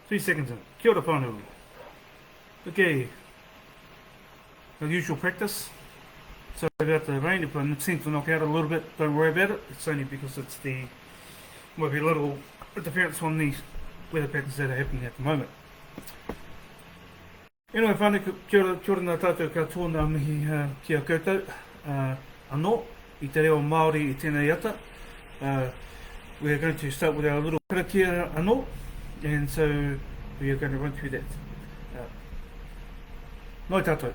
3 seconds in. Kia ora whānau. Okay, our usual practice. Sorry about the rain, if I seem to knock out a little bit, don't worry about it. It's only because might be a little interference on the weather patterns that are happening at the moment. Anyway, whānau, kia ora nā tātou katoa nā mihi kia koutou. Anō, I Te Reo Māori I tēnei ata. We are going to start with our little karakia anō, and so we are going to run through that. Nai tātou.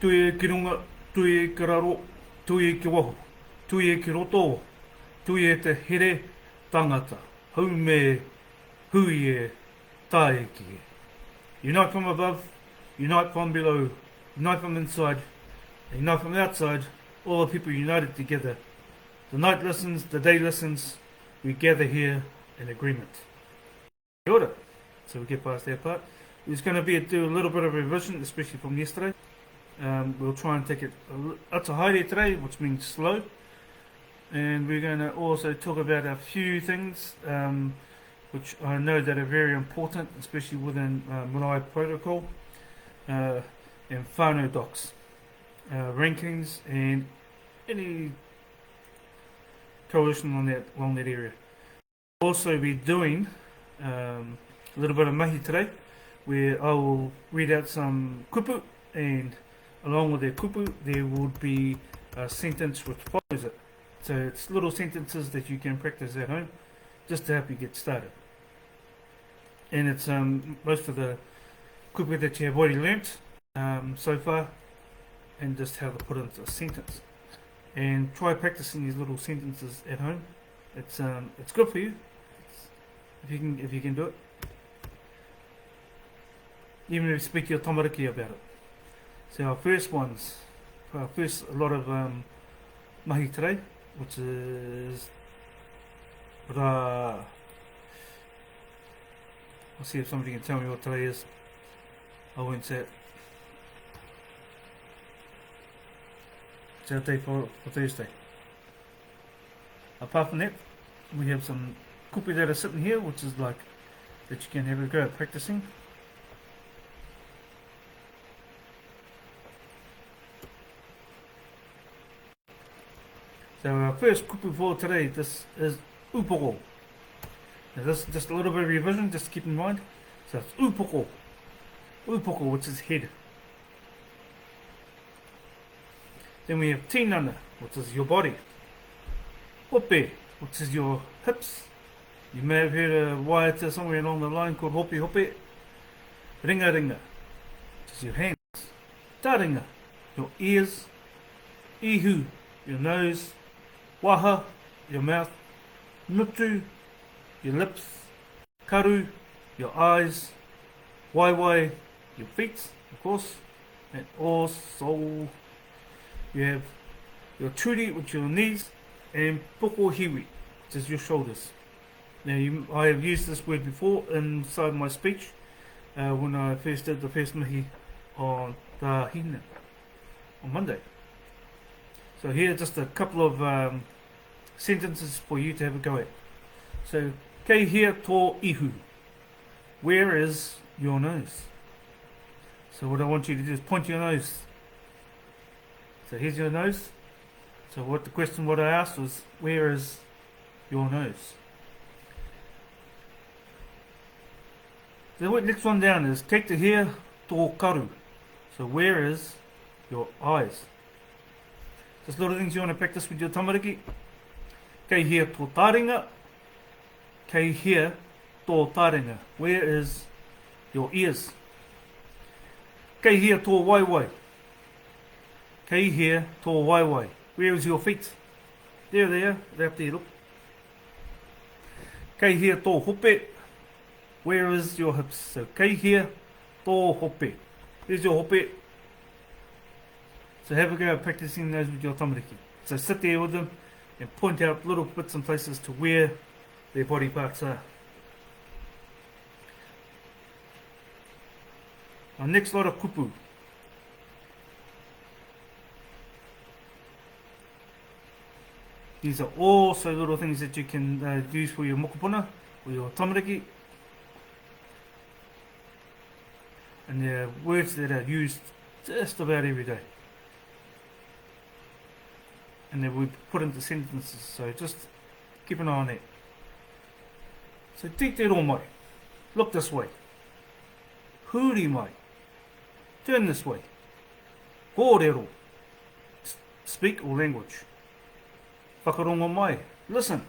Tui e ki runga, tui e ki raro, tui e ki waho, tui e ki roto, tui e te here tangata, hau me hui e tae ki e. Unite from above, unite from below, unite from inside, and unite from outside, all the people united together. The night listens, the day listens, we gather here in agreement. Kia ora. So we get past that part. It's going to do a little bit of revision, especially from yesterday. We'll try and take it ata haere today, which means slow. And we're going to also talk about a few things which I know that are very important, especially within marae protocol and whānau docs, rankings and any coalition along that area. We'll also be doing a little bit of mahi today, where I will read out some kupu, and along with their kupu there would be a sentence which follows it. So it's little sentences that you can practice at home just to help you get started. And it's most of the kupu that you have already learnt so far, and just how to put it into a sentence. And try practicing these little sentences at home. It's good for you if you can do it. Even if you speak to your tamariki about it. So our first a lot of mahi today, which is ra. I'll see if somebody can tell me what today is. I won't say it. It's our day for Thursday. Apart from that, we have some kupu that are sitting here, which is like that you can have a go at practicing. So our first kupu for today, this is upoko. Now this is just a little bit of revision, just keep in mind. So it's upoko. Upoko, which is head. Then we have tinana, which is your body. Hope, which is your hips. You may have heard a waiata somewhere along the line called hope. Ringa, which is your hands. Taringa, your ears. Ihu, your nose. Waha, your mouth. Nutu, your lips. Karu, your eyes. Waiwai, your feet, of course. And also you have your turi, which are your knees, and poko hiwi, which is your shoulders. Now I have used this word before inside my speech when I first did the first mihi on the hina on Monday. So here are just a couple of sentences for you to have a go at. So, kei hea tō ihu. Where is your nose? So what I want you to do is point your nose. So here's your nose. So what I asked was, where is your nose? The next one down is kei te hea tō karu. So where is your eyes? Just little things you want to practice with your tamariki. Kei hea tō taringa. Kei hea tō taringa. Where is your ears? Kei hea tō waiwai. Kei hea tō waiwai. Where is your feet? There they are. They're up there, look. Kei hea tō hope. Where is your hips? So kei hea tō hope. There's your hope. So have a go at practicing those with your tamariki. So sit there with them and point out little bits and places to where their body parts are. Our next lot of kupu. These are also little things that you can use for your mokopuna or your tamariki. And they're words that are used just about every day. And then we put into sentences, so just keep an eye on that. So te reo mai, look this way. Huri mai, turn this way. Korero, speak or language. Whakarongo mai, listen.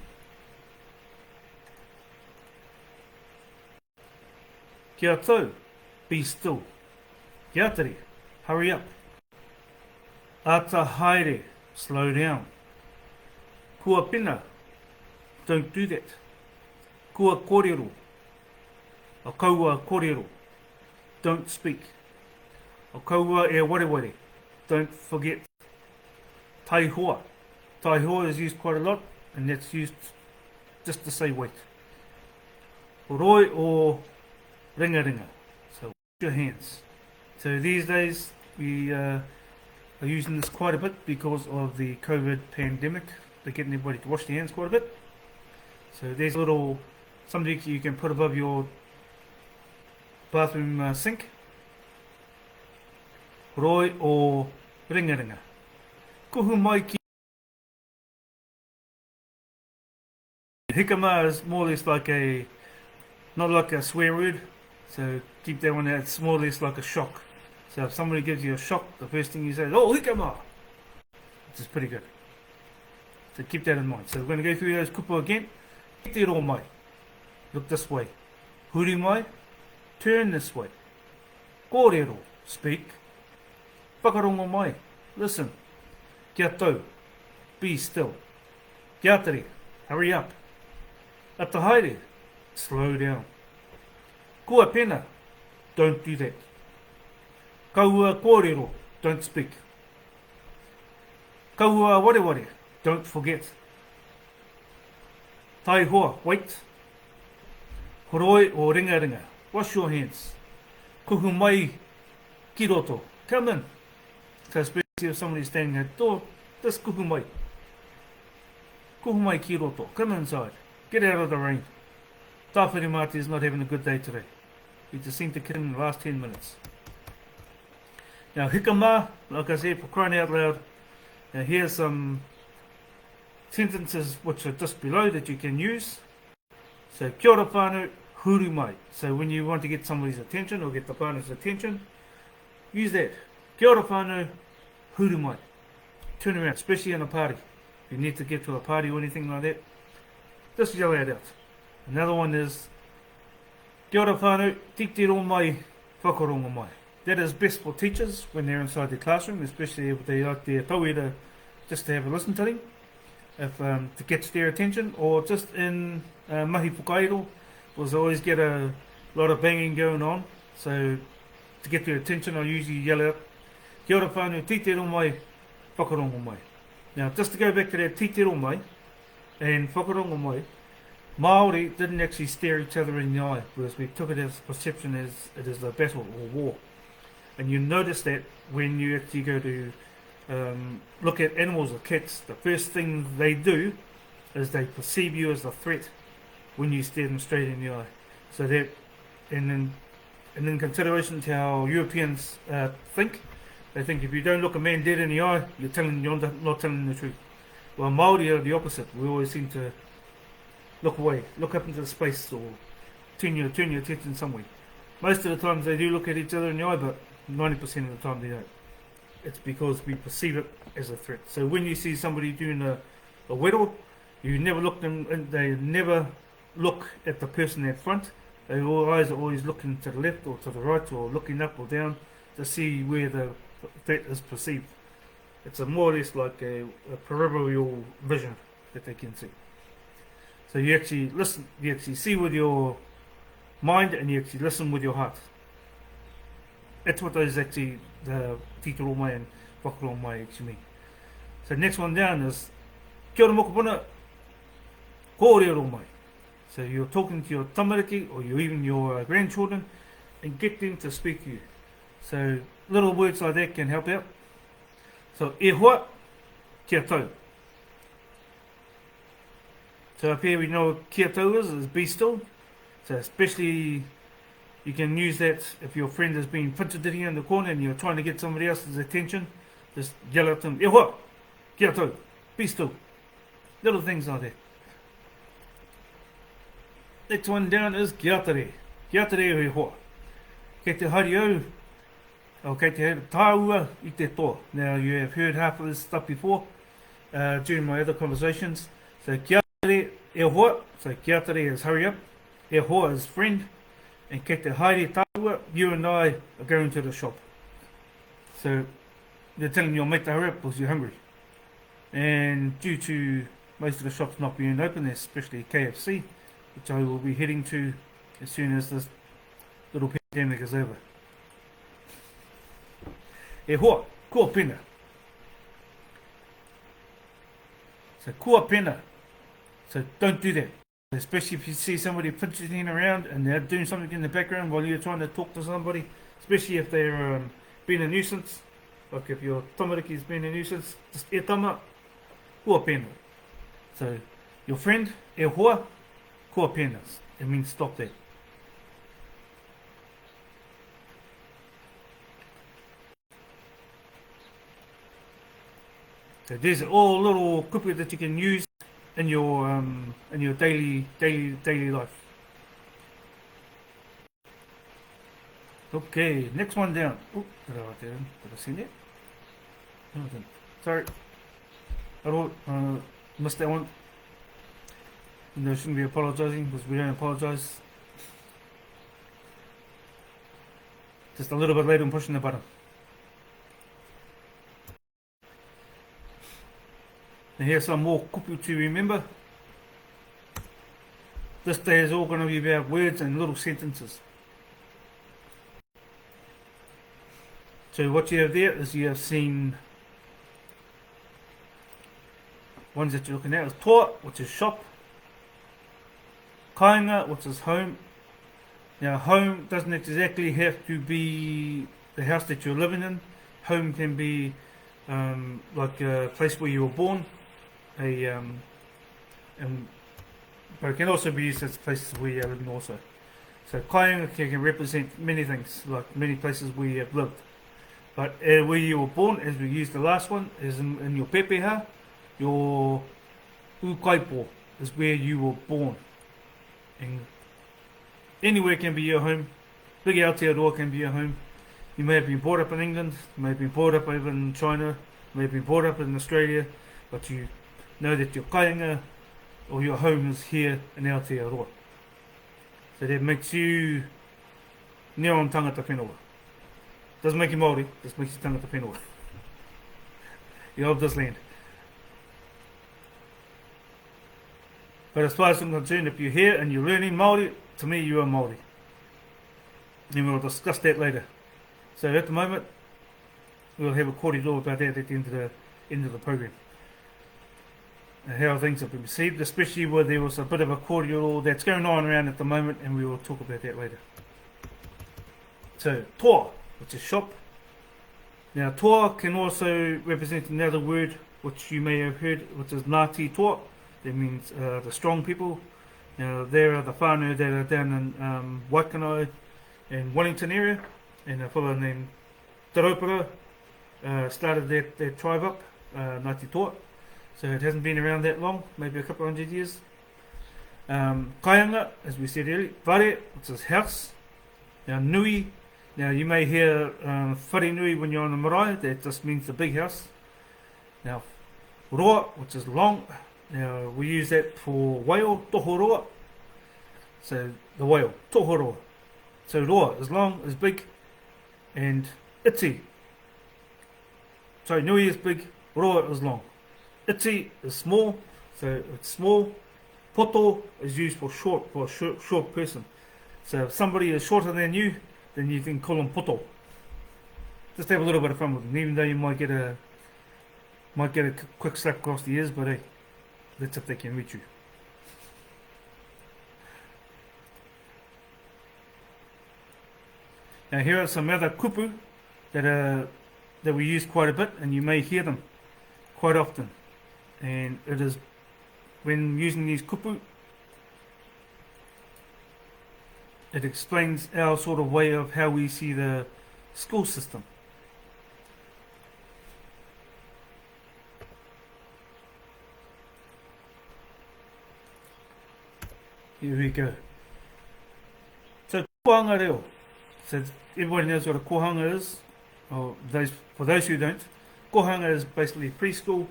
Kia tau, be still. Kia tere, hurry up. Ata haere, slow down. Kua pina, don't do that. Kua korero, a kaua korero, don't speak. A kaua e wareware, don't forget. Tai hoa. Tai hoa is used quite a lot, and that's used just to say wait. Roi or ringa ringa, so wash your hands. So these days we are using this quite a bit because of the COVID pandemic. They're getting everybody to wash their hands quite a bit. So there's a little something you can put above your bathroom sink. Roi or ringa ringa. Kuhu mai ki. Hikama is more or less like not like a swear word. So keep that one out. It's more or less like a shock. So if somebody gives you a shock, the first thing you say is, oh, hikama! Which is pretty good. So keep that in mind. So we're going to go through those kupu again. Te reo mai, look this way. Huri mai, turn this way. Korero, speak. Whakarongo mai, listen. Kia tau, be still. Kia tere, hurry up. Ata haere, slow down. Kua pena, don't do that. Kaua korero, don't speak. Kaua wareware, don't forget. Tai hoa, wait. Horoi o ringa ringa, wash your hands. Kuhu mai ki roto, come in. So especially if somebody's standing at the door, just kuhu mai. Kuhu mai ki roto, come inside. Get out of the rain. Tawhiri Mati is not having a good day today. He just seemed to kid in the last 10 minutes. Now hikama, like I said, for crying out loud, now here's some sentences which are just below that you can use. So kia ora whānau, huri mai. So when you want to get somebody's attention or get the whānau's attention, use that. Kia ora whānau, huri mai. Turn around, especially in a party. If you need to get to a party or anything like that, just yell it out. Another one is kia ora whānau, te reo mai, whakarongo mai. That is best for teachers when they're inside the classroom, especially if they like their tauira just to have a listen to them, if to get their attention, or just in mahi whakairo, because I always get a lot of banging going on. So to get their attention, I usually yell out kia ora whānau, te reo mai, whakarongo mai. Now just to go back to that te reo mai and whakarongo mai, Māori didn't actually stare each other in the eye, whereas we took it as perception as it is a battle or war. And you notice that when you actually go to look at animals or cats, the first thing they do is they perceive you as a threat when you stare them straight in the eye. So that, and in consideration to how Europeans think, they think if you don't look a man dead in the eye, you're not telling the truth. Well, Māori are the opposite. We always seem to look away, look up into space, or turn your attention somewhere. Most of the times they do look at each other in the eye, but 90% of the time they don't. It's because we perceive it as a threat. So when you see somebody doing a wero, you never look them, and they never look at the person at front. Their eyes are always looking to the left or to the right, or looking up or down to see where the threat is perceived. It's a more or less like a peripheral vision that they can see. So you actually listen, you actually see with your mind, and you actually listen with your heart. That's what those actually, the te reo mai and whakarongo mai actually mean. So next one down is kia ora moko pona, korero mai. So you're talking to your tamariki or even your grandchildren and get them to speak to you. So little words like that can help out. So e hoa, kia tau. So up here we know what kia tau is be still. So especially You can use that if your friend has been fidgeting in the corner and you're trying to get somebody else's attention. Just yell at them, e hoa, kia tau, be still. Little things like that. Next one down is kia tere. Kia tere e hoa. Kei te haere au, or kei te haere tāua I te toa. Now you have heard half of this stuff before during my other conversations. So kia tere e hoa, so kia tere is hurry up, e hoa is friend, and kei te haere tāua, you and I are going to the shop. So you're telling your mate to hurry up because you're hungry. And due to most of the shops not being open, especially KFC, which I will be heading to as soon as this little pandemic is over. E hoa, kua pena. So kua pena. So don't do that. Especially if you see somebody fidgeting around and they're doing something in the background while you're trying to talk to somebody, especially if they're being a nuisance. Like if your tamariki's being a nuisance, just e tama, kua pena. So your friend, e hoa, kua pena. It means stop that. So these are all little kupu that you can use in your daily life. Okay, next one down. Oh, did I see that? No, I didn't. Sorry. I missed that one. No, shouldn't be apologising because we don't apologise. Just a little bit late on pushing the button. Now here's some more kupu to remember. This day is all going to be about words and little sentences. So what you have there is you have seen ones that you're looking at is toa, which is shop, kainga, which is home. Now home doesn't exactly have to be the house that you're living in. Home can be like a place where you were born, but it can also be used as places where you're living also. So kainga can represent many things, like many places where you have lived. But where you were born, as we used the last one, is in your pepeha, your ukaipo is where you were born. And anywhere can be your home. Big Aotearoa can be your home. You may have been brought up in England, you may have been brought up over in China, you may have been brought up in Australia, but you know that your kainga or your home is here in Aotearoa. So that makes you Neon tangata whenua. Doesn't make you Māori, just makes you tangata whenua. You're of this land. But as far as I'm concerned, if you're here and you're learning Māori, to me you are Māori. And we'll discuss that later. So at the moment, we'll have a korero about that at the end of the program. And how things have been received, especially where there was a bit of a korero that's going on around at the moment, and we will talk about that later. So toa, which is shop. Now toa can also represent another word which you may have heard, which is Ngāti toa. That means the strong people. Now there are the whānau that are down in Waikanae and Wellington area, and a fellow named Te Reo started that tribe up, Ngāti toa. So it hasn't been around that long, maybe a couple hundred years. Kaianga, as we said earlier, whare, which is house. Now nui, now you may hear whare nui when you're on the marae, that just means the big house. Now roa, which is long. Now we use that for whale, toho roa. So the whale, toho roa. So roa is long, is big, and iti. So nui is big, roa is long. Iti is small, so it's small. Poto is used for a short person. So if somebody is shorter than you, then you can call them poto. Just have a little bit of fun with them, even though you might get a quick slap across the ears, but hey, that's if they can reach you. Now here are some other kupu that we use quite a bit, and you may hear them quite often. And it is when using these kupu, it explains our sort of way of how we see the school system. Here we go. So, kohanga reo. So, everybody knows what a kohanga is. Or for those who don't, kohanga is basically preschool,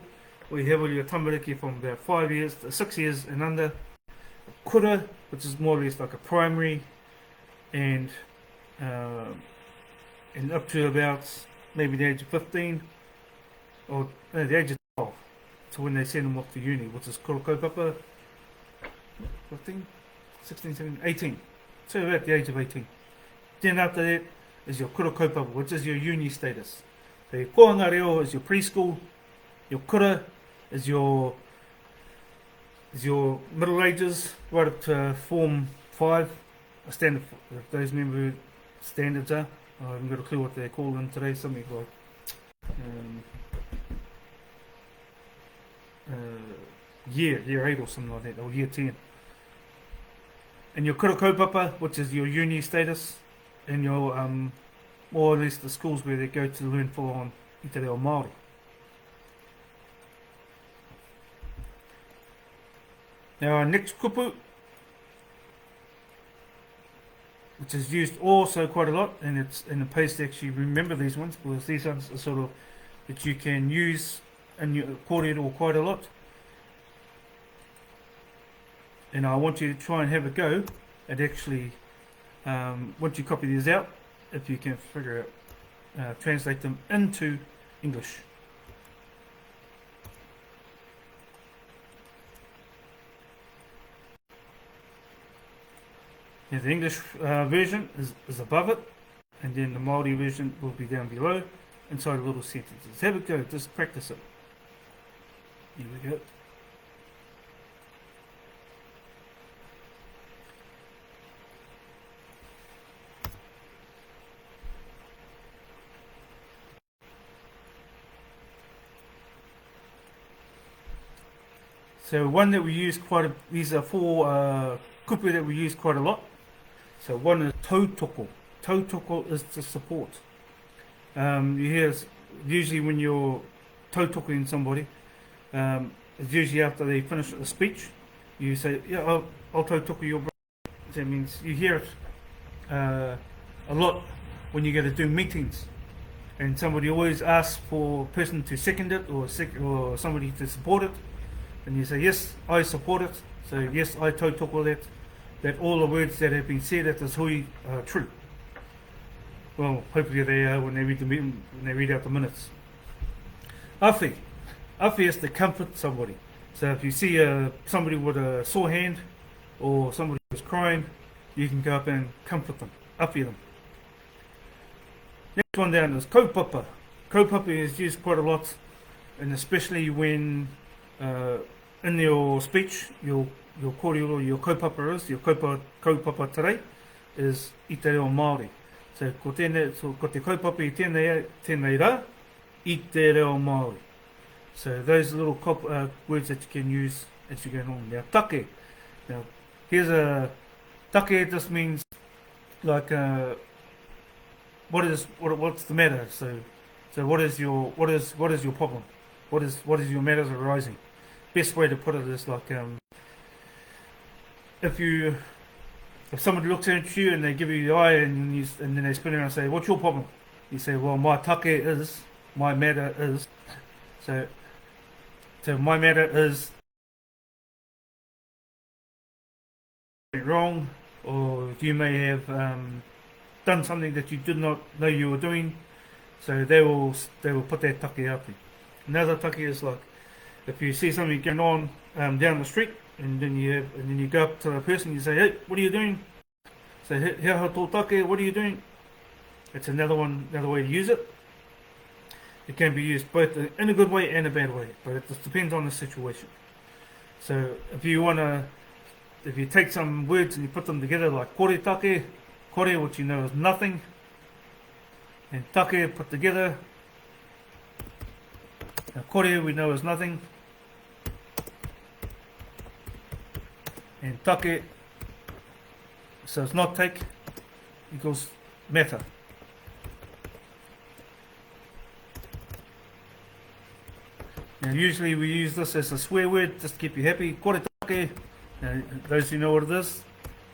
where you have all your tamariki from about 5 years to 6 years and under. Kura, which is more or less like a primary, and up to about maybe the age of 15, or no, the age of 12, to when they send them off to uni, which is kura kaupapa, 15, 16, 17, 18, so about the age of 18. Then after that is your kura kaupapa, which is your uni status. So your kohanga reo is your preschool, your kura is your middle ages, right up to Form 5, a standard, if those remember who standards are. I haven't got a clue what they're called in today, something like year 8 or something like that, or year 10. And your kura kaupapa, which is your uni status, and your more or less the schools where they go to learn full on Te Reo Māori. Now our next kupu, which is used also quite a lot, and it's in the pays to actually remember these ones, because these ones are sort of that you can use in your korero quite a lot. And I want you to try and have a go at actually, once you copy these out, if you can figure out, translate them into English. Yeah, the English version is above it, and then the Māori version will be down below, inside little sentences. Have a go, just practice it. Here we go. So one that we use these are four kupu that we use quite a lot. So one is tautoko. Tautoko is to support. You hear usually when you're tautokoing somebody, it's usually after they finish a speech, you say, yeah, I'll tautoko your brother. That means you hear it a lot when you go to do meetings, and somebody always asks for a person to second it or somebody to support it, and you say, yes, I support it. So yes, I tautoko that all the words that have been said at this hui are true. Well, hopefully they are when they read out the minutes. Awhi is to comfort somebody. So if you see somebody with a sore hand or somebody who's crying, you can go up and comfort them, awhi them. Next one down is kaupapa. Kaupapa is used quite a lot, and especially when in your speech, your korero, your kaupapa is, your kaupapa today is i te reo Māori. So ko te kaupapa i tēnei rā, i te reo Māori. So those little words that you can use as you go along. Now take. Now here's a take. Just means like what's the matter? So what is your problem? What is your matters arising? Best way to put it is like if somebody looks at you and they give you the eye and then they spin around and say, what's your problem? You say, well, my matter is. So my matter is wrong, or you may have done something that you did not know you were doing. So they will put that take out there. Another take is like if you see something going on down the street, and then you go up to the person and you say, hey, what are you doing? Say, hea tō take, what are you doing? It's another way to use it. It can be used both in a good way and a bad way, but it just depends on the situation. So if you take some words and you put them together like kore take, kore which you know is nothing, and take put together. Now kore we know is nothing, and take, so it's not take. equals matter. Now usually we use this as a swear word just to keep you happy. Kore take. Now, those who know what it is,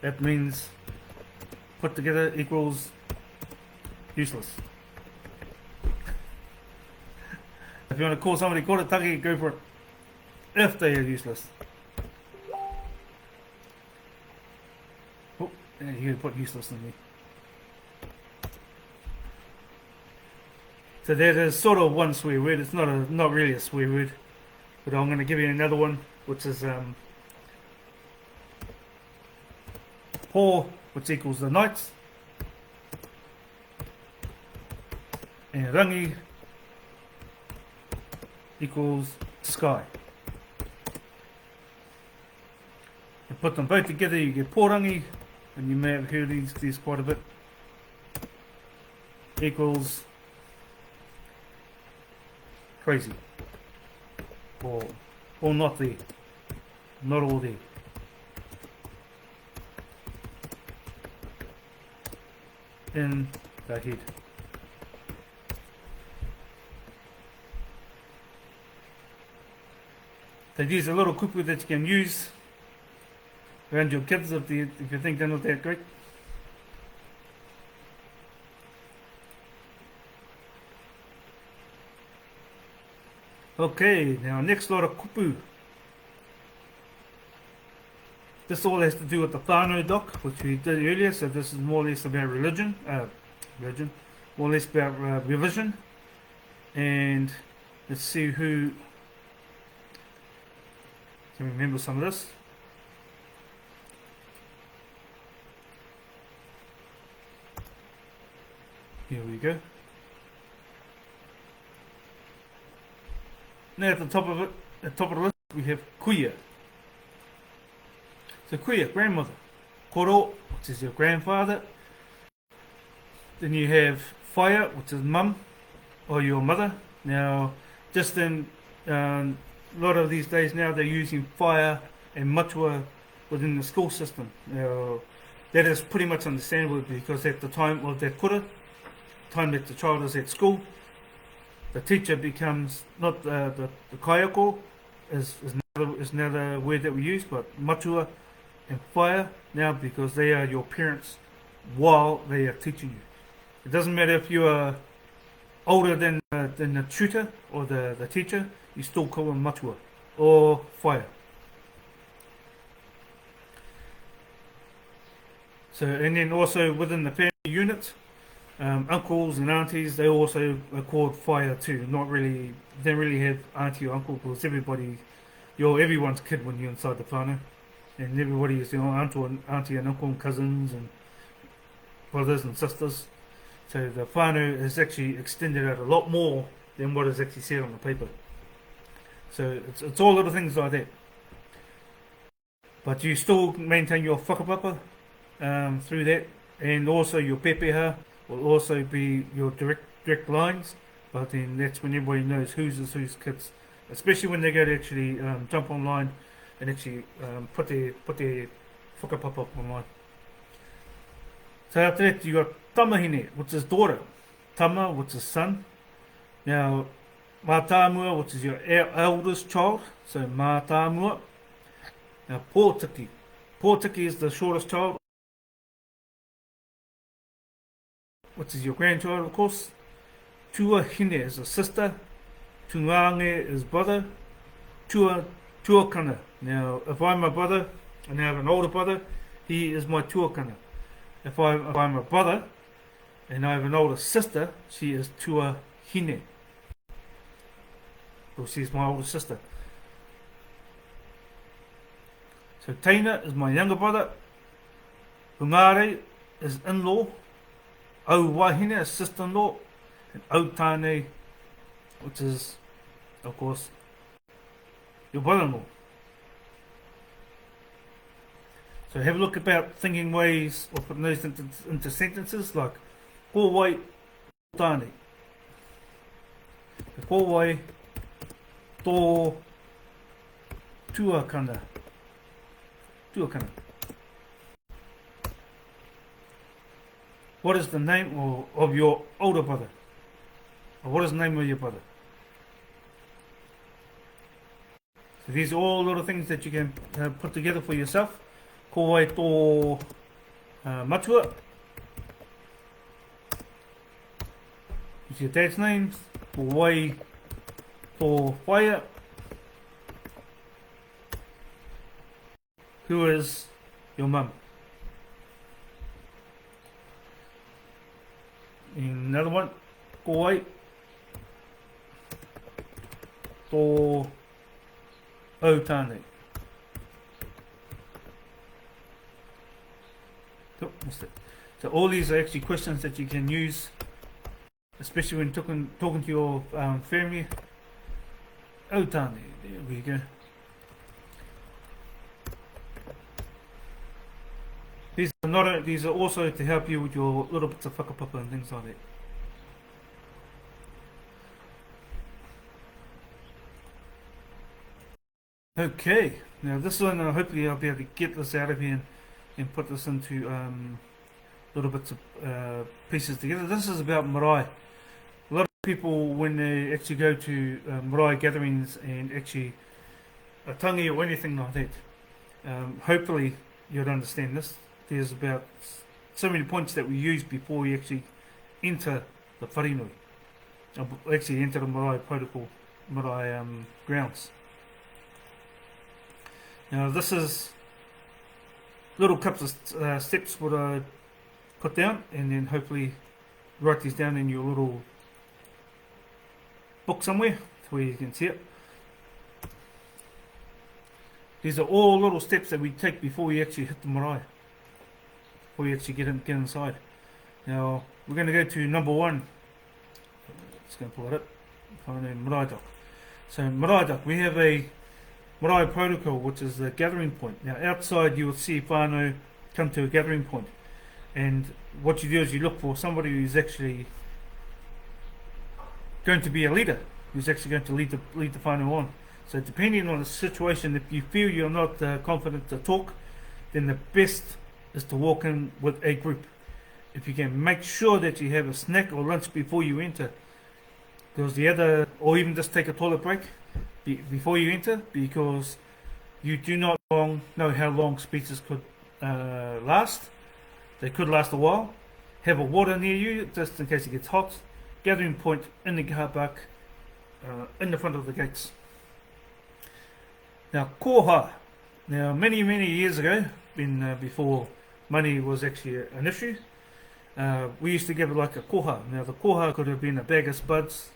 that means put together equals useless. If you want to call somebody kore take, go for it. If they are useless. Oh, yeah, you put useless in there. So that is sort of one swear word. It's not really a swear word, but I'm going to give you another one, which is po, which equals the night, and rangi equals sky. You put them both together, you get porangi, and you may have heard these quite a bit. Equals crazy, or not there, not all there. In the head. So these are little kupu that you can use around your kids if you think they're not that great. Okay, now next lot of kupu. This all has to do with the whānau doc, which we did earlier, so this is more or less about religion, more or less about revision. And let's see who can remember some of this. Here we go. Now at the top of the list, we have kuia. So kuia, grandmother. Koro, which is your grandfather. Then you have fire, which is mum, or your mother. Now, just in a lot of these days now, they're using fire and matua within the school system. Now, that is pretty much understandable because at the time of that kura, time that the child is at school, the teacher becomes not the kaiako is another word that we use, but matua and fire now, because they are your parents while they are teaching you. It doesn't matter if you are older than the tutor or the teacher, you still call them matua or fire. So, and then also within the family unit, uncles and aunties, they also are called fire too. Not really, they don't really have auntie or uncle, because you're everyone's kid when you're inside the whānau, and everybody is your auntie and uncle and cousins and brothers and sisters. So the whānau is actually extended out a lot more than what is actually said on the paper. So it's all little things like that. But you still maintain your whakapapa through that, and also your pepeha will also be your direct lines. But then that's when everybody knows whose is whose kids, especially when they go to actually jump online and actually put their whakapapa online. So after that, you got tamahine, which is daughter. Tama, which is son. Now, mātāmua, which is your eldest child. So mātāmua. Now, pōtiki. Pōtiki is the shortest child, which is your grandchild, of course. Tuahine is a sister. Tungange is brother. Tuakana. Now, if I'm a brother and I have an older brother, he is my tuakana. If I'm a brother and I have an older sister, she is tuahine. Well, she's my older sister. So Taina is my younger brother. Hungare is in-law. Au Wahine is sister-in-law. And Au Tāne, which is, of course, your brother-in-law. So have a look about thinking ways of putting those into sentences, like ko wai tāne. Ko wai tō tuakana. what is the name of your older brother? Or what is the name of your brother? So these are all little things that you can put together for yourself. Ko wai tō matua. Is your dad's name. Ko wai tō whaia. Who is your mum? Another one. Ko wai tō o tāne. Oh, missed it. So all these are actually questions that you can use, especially when talking to your family. O tāne. There we go. These are also to help you with your little bits of whakapapa and things like that. Okay, now this one, hopefully I'll be able to get this out of here and put this into little bits of pieces together. This is about marae. A lot of people, when they actually go to marae gatherings and actually a tangi or anything like that, hopefully you'll understand this. There's about so many points that we use before we actually enter the wharenui, actually enter the marae protocol, marae grounds. Now this is little couple of steps what I put down, and then hopefully write these down in your little book somewhere where you can see it. These are all little steps that we take before we actually hit the marae, before we actually get inside. Now we're going to go to number one. Just going to pull it up. Marae dock. So marae dock, we have a marae protocol, which is the gathering point. Now outside you will see whānau come to a gathering point, and what you do is you look for somebody who's actually going to be a leader, who's actually going to lead the whānau on. So depending on the situation, if you feel you're not confident to talk, then the best is to walk in with a group. If you can make sure that you have a snack or lunch before you enter, because or even just take a toilet break before you enter, because you do not know how long speeches could last. They could last a while. Have a water near you just in case it gets hot. Gathering point in the car park, in the front of the gates. Now koha. Now many years ago, before money was actually an issue, we used to give it like a koha. Now the koha could have been a bag of spuds,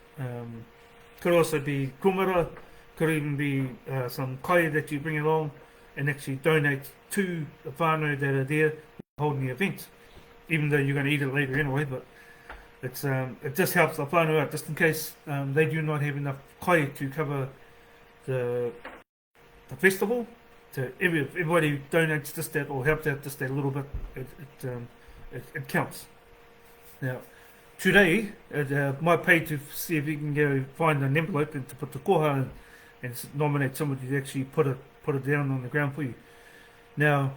could also be kumara, could even be some kai that you bring along and actually donate to the whānau that are there holding the event, even though you're going to eat it later anyway. But it just helps the whānau out, just in case they do not have enough kai to cover the festival. So everybody donates just that or helps out just that little bit, it counts. Now today it might pay to see if you can go find an envelope and to put the koha in, and nominate somebody to actually put it down on the ground for you. Now,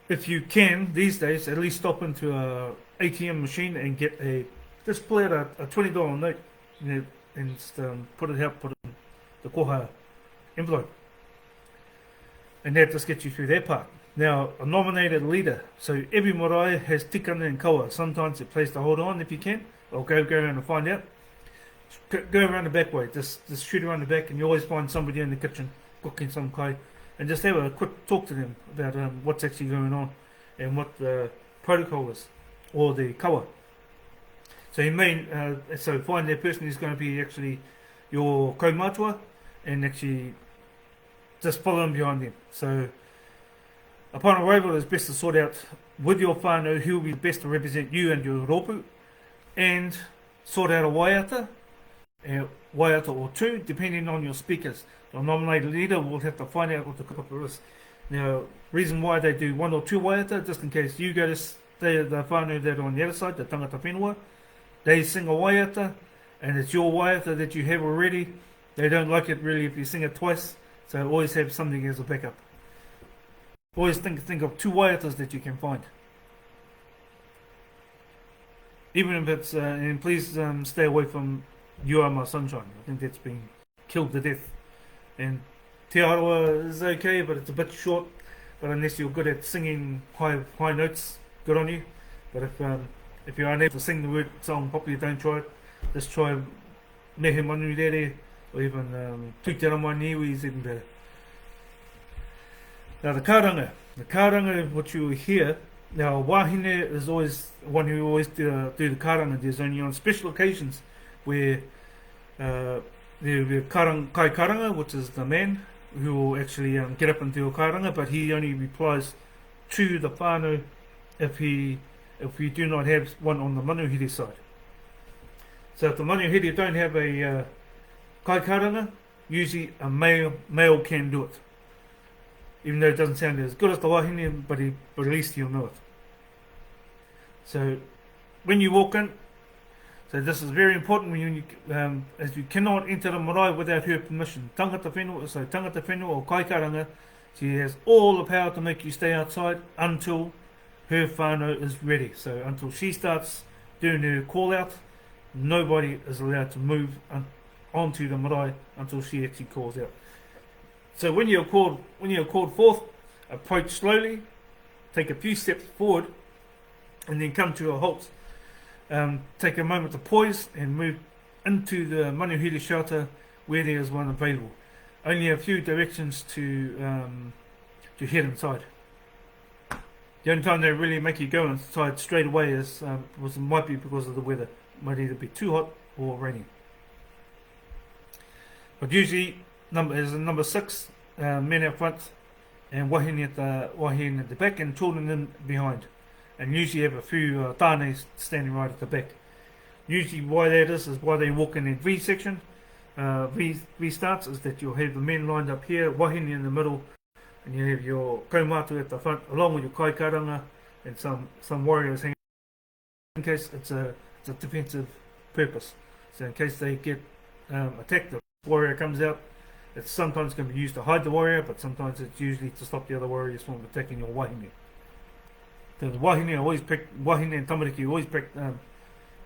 if you can these days, at least stop into a ATM machine and just pull out a $20 note, and just, put it in the koha envelope, and that just gets you through that part. Now, a nominated leader. So every marae has tikana and kaua. Sometimes it plays to hold on if you can, or go around and find out. Go around the back way. Just shoot around the back, and you always find somebody in the kitchen cooking some kai, and just have a quick talk to them about what's actually going on and what the protocol is, or the kaua. So you may find that person who's going to be actually your kaumatua, and actually just follow them behind them. So upon arrival, it's best to sort out with your whānau who will be best to represent you and your rōpu, and sort out a waiata or two, depending on your speakers. The nominated leader will have to find out what the kapa is. Now, reason why they do one or two waiata, just in case you go to the whānau that are on the other side, the tangata whenua, they sing a waiata, and it's your waiata that you have already. They don't like it really if you sing it twice, so always have something as a backup. Always think of two waiatas that you can find. even if it's, and please stay away from You Are My Sunshine. I think that's been killed to death. And Te Aroa is okay, but it's a bit short. But unless you're good at singing high notes, good on you. But if you're unable to sing the word song properly, don't try it. Just try Nehe Manu Rere, or even Tūtera Mai Niwi is even better. Now the karanga what you hear, now wahine is always one who always do the karanga. There's only on special occasions where there will be kai karanga, which is the man who will actually get up and do a karanga, but he only replies to the whānau if we do not have one on the manuhiri side. So if the manuhiri don't have a kai karanga, usually a male can do it. Even though it doesn't sound as good as the wahine, but at least he'll know it. So when you walk in, so this is very important when you, as you cannot enter the marae without her permission. Tangata whenua or kai karanga, she has all the power to make you stay outside until her whānau is ready. So until she starts doing her call out, nobody is allowed to move onto the marae until she actually calls out. So when you're called forth, approach slowly, take a few steps forward, and then come to a halt. Take a moment to poise and move into the manuhiri shelter where there is one available. Only a few directions to head inside. The only time they really make you go inside straight away is might be because of the weather. It might either be too hot or raining. But usually is number 6, men out front and wahine at the back and children in behind. And usually have a few tāne standing right at the back. Usually why that is why they walk in that V section. V starts is that you'll have the men lined up here, wahine in the middle, and you have your kaumātua at the front, along with your kai karanga and some warriors hanging in case it's a defensive purpose. So in case they get attacked, the warrior comes out. It's sometimes going to be used to hide the warrior, but sometimes it's usually to stop the other warriors from attacking your wahine. The wahine and tamariki always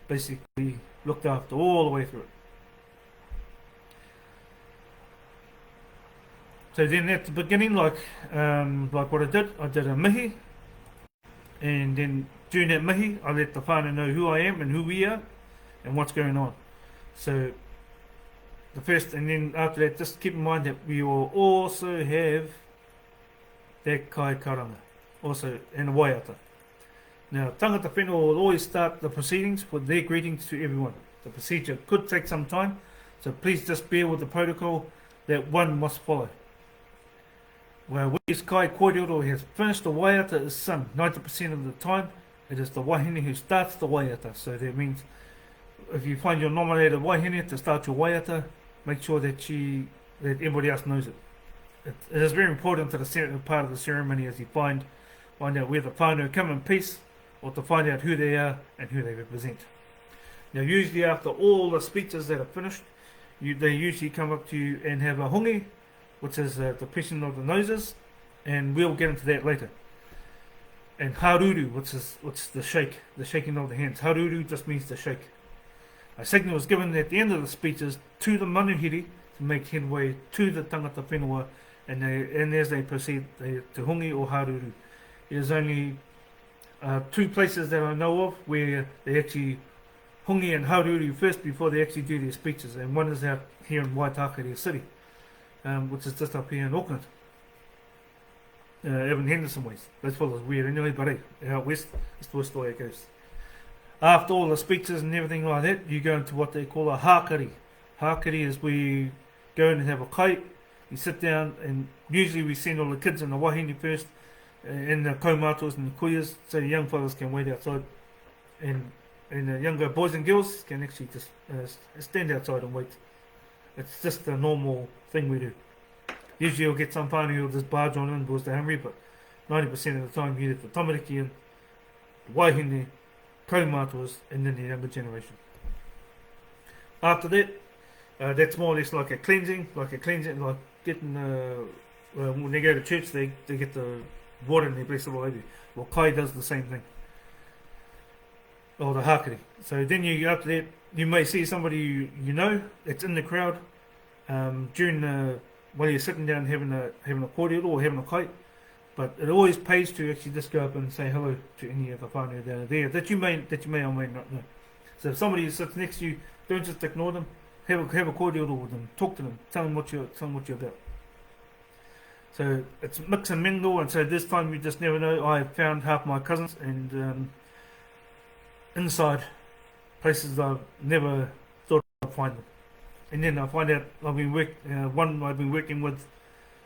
basically looked after all the way through it. So then at the beginning, like what I did a mihi, and then during that mihi, I let the whānau know who I am and who we are and what's going on. So the first, and then after that, just keep in mind that we will also have that kai karanga, also and a waiata. Now, tangata whenua will always start the proceedings with their greetings to everyone. The procedure could take some time, so please just bear with the protocol that one must follow. Well, when this kai kōrero has finished, the waiata is sung. 90% of the time, it is the wahine who starts the waiata. So that means if you find your nominated wahine to start your waiata, make sure that everybody else knows it. It is very important to the part of the ceremony as you find out where the whānau come in peace, or to find out who they are and who they represent. Now usually after all the speeches that are finished, they usually come up to you and have a hongi, which is the pressing of the noses, and we'll get into that later. And haruru, which is the shaking of the hands. Haruru just means to shake. A signal is given at the end of the speeches to the manuhiri to make headway to the tangata whenua, and as they proceed, to hongi or haruru. There's only 2 places that I know of where they actually hongi and haruru first before they actually do their speeches, and one is out here in Waitakere City, which is just up here in Auckland, Evan Henderson ways. That's what is weird anyway, but hey, out west, it's the way it goes. After all the speeches and everything like that, you go into what they call a hākari. Hākari is where you go in and have a kai, you sit down, and usually we send all the kids in the wahine first, and the kaumātuas and the kuyas, so the young fellas can wait outside, and the younger boys and girls can actually just stand outside and wait. It's just a normal thing we do. Usually you'll get some whānau who'll just barge on in because they're hungry, but 90% of the time you get the tamariki in, the wahine, kaumātuas, and then the younger generation. After that, that's more or less like a cleansing, like getting, when they go to church, they get the water and they bless the Lord. Well, kai does the same thing. or the hakari. So then you go up there, you may see somebody you know that's in the crowd during while you're sitting down having a korero or having a kai. But it always pays to actually just go up and say hello to any of the whānau that are there that you may or may not know. So if somebody sits next to you, don't just ignore them. Have a korero with them. Talk to them. Tell them what you're about. So it's mix and mingle, and so this time you just never know. I found half my cousins and inside places I've never thought I'd find them. And then I find out I've been working with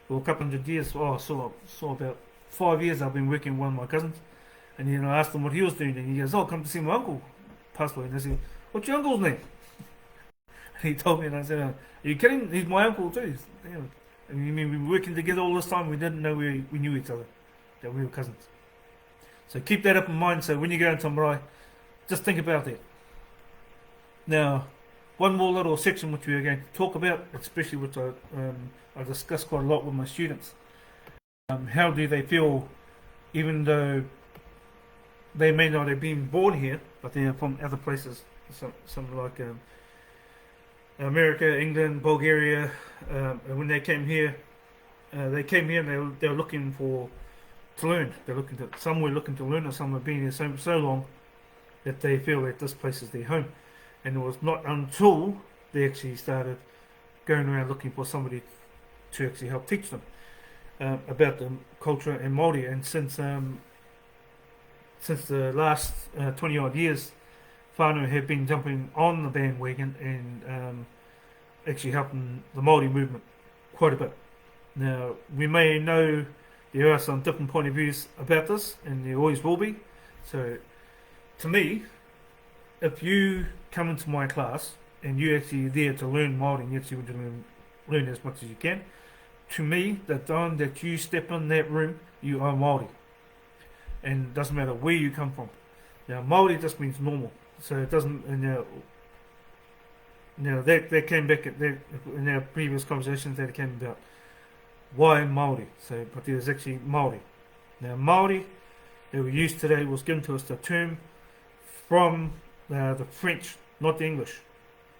for a couple hundred years. So about 5 years I've been working with one of my cousins. And then I asked him what he was doing, and he goes, "Oh, come to see my uncle passed away." And I said, "What's your uncle's name?" And he told me, and I said, "Are you kidding? He's my uncle too." And you mean we were working together all this time? We didn't know we knew each other, that we were cousins. So keep that up in mind. So when you go into marae, just think about that. Now, one more little section which we are going to talk about, especially which I discuss quite a lot with my students. How do they feel, even though they may not have been born here, but they are from other places, some like America, England, Bulgaria. And when they came here, and they were looking to learn. Some were looking to learn, and some have been here so long that they feel that this place is their home. And it was not until they actually started going around looking for somebody to actually help teach them about the culture and Māori. And since the last 20 odd years, whānau have been jumping on the bandwagon and actually helping the Māori movement quite a bit. Now, we may know there are some different point of views about this, and there always will be. So, to me, if you come into my class and you're actually there to learn Māori and you actually want to learn as much as you can, to me, the time that you step in that room, you are Māori. And it doesn't matter where you come from. Now, Māori just means normal. So it doesn't. Now that came back in our previous conversations that came about why Māori. So, but there's actually Māori. Now, Māori that we use today was given to us the term from the French, not the English.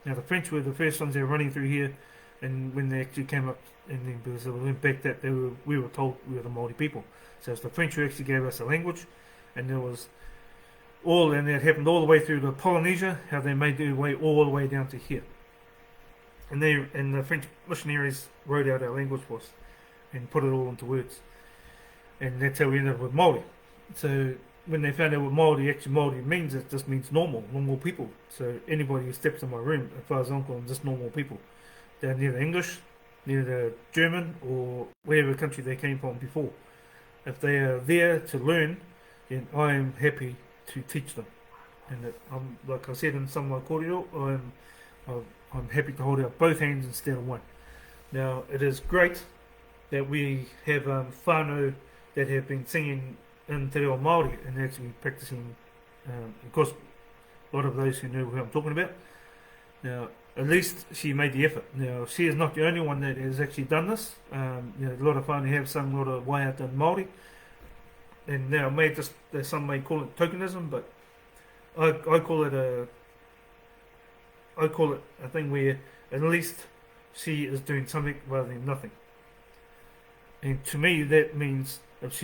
Now, the French were the first ones that were running through here, and when they actually came up, and then because they went back that we were told we were the Māori people. So it's the French who actually gave us a language, and there was and that happened all the way through to Polynesia, how they made their way all the way down to here. And the French missionaries wrote out our language for us and put it all into words. And that's how we ended up with Māori. So when they found out what Māori means, it just means normal people. So anybody who steps in my room, as far as I'm concerned, just normal people. They're neither English, neither German, or whatever country they came from before. If they are there to learn, then I am happy to teach them. And like I said in some of my korero, I'm happy to hold out both hands instead of one. Now, it is great that we have whānau that have been singing in Te Reo Māori and actually practicing, of course, a lot of those who know who I'm talking about. Now, at least she made the effort. Now, she is not the only one that has actually done this. A lot of whānau have sung a lot of waiata in Māori. And now, some may call it tokenism, but I call it a thing where at least she is doing something rather than nothing. And to me, that means if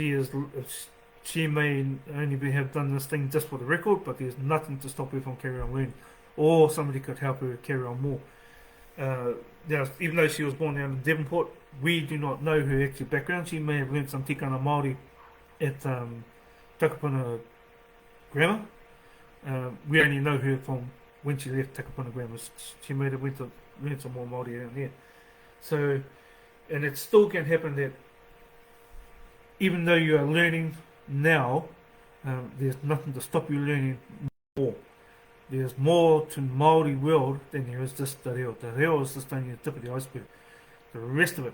she may only have done this thing just for the record, but there's nothing to stop her from carrying on learning, or somebody could help her carry on more. Now, even though she was born down in Devonport, we do not know her actual background. She may have learned some tikanga Māori at Takapuna Grammar. We only know her from when she left Takapuna Grammar. She may have went to learn some more Māori down there. So, and it still can happen that even though you are learning now, there's nothing to stop you learning more. There's more to Māori world than there is just Te Reo. Te Reo is just only the tip of the iceberg. The rest of it,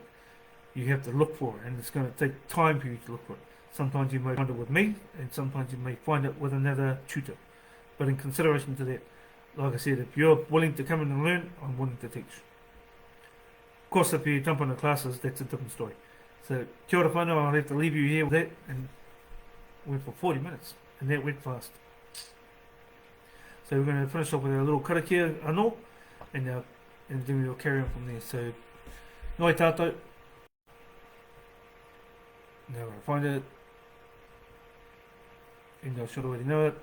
you have to look for, and it's going to take time for you to look for it. Sometimes you may find it with me, and sometimes you may find it with another tutor. But in consideration to that, like I said, if you're willing to come in and learn, I'm willing to teach. Of course, if you jump on the classes, that's a different story. So, kia ora whanau, I'll have to leave you here with that, and went for 40 minutes, and that went fast. So we're going to finish off with our little karakia anō, and then we'll carry on from there. So, noi tātou. Now we'll find it. And I should already know it.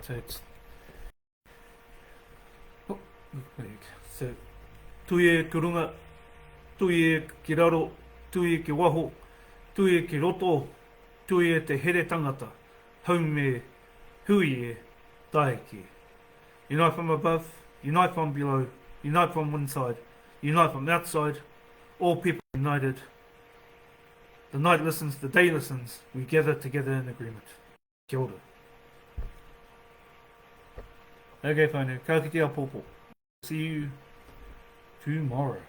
So it's... Oh, there you go. So, tuie ki runga, tuie ki raro, tuie ki waho, tuie ki roto, tuie te here tangata, haume, hui e, daiki. Unite from above, unite from below, unite from inside, unite from outside, all people united. The night listens, the day listens, we gather together in agreement. Kia ora. Okay, whānau, ka kite a pōpō. See you tomorrow.